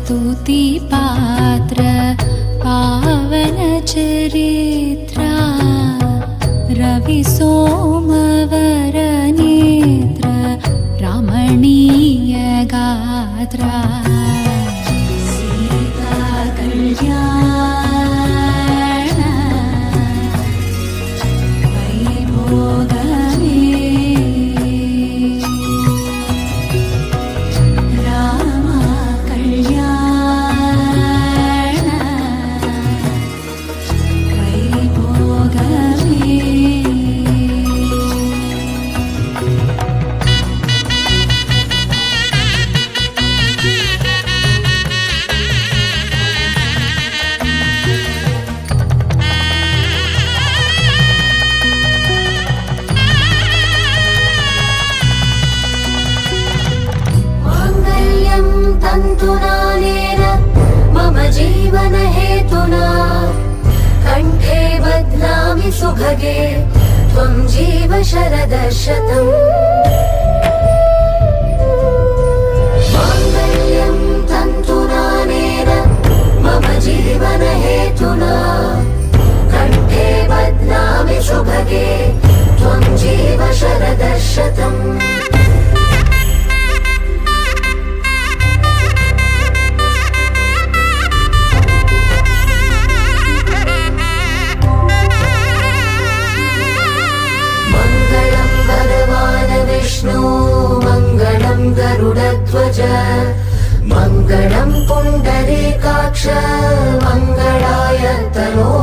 स्तुतिपात्र पावनचरित्रा रविसोमवरनेत्र रमणीयगात्रा सीताकल्याण वैभोगमे रामकल्याण वैभोगमे। माङ्गल्यं तन्तुनानेन मम जीवनहेतुना कण्ठे बध्नामि सुभगे त्वं जीव शरदः शतम्। माङ्गल्यं तन्तुनानेन मम जीवनहेतुना कण्ठे बध्नामि सुभगे त्वं जीव शरदः शतम्। मङ्गलं भगवान् विष्णु मङ्गलं गरुडध्वज मङ्गलं पुण्डरीकाक्ष मङ्गलाय तनो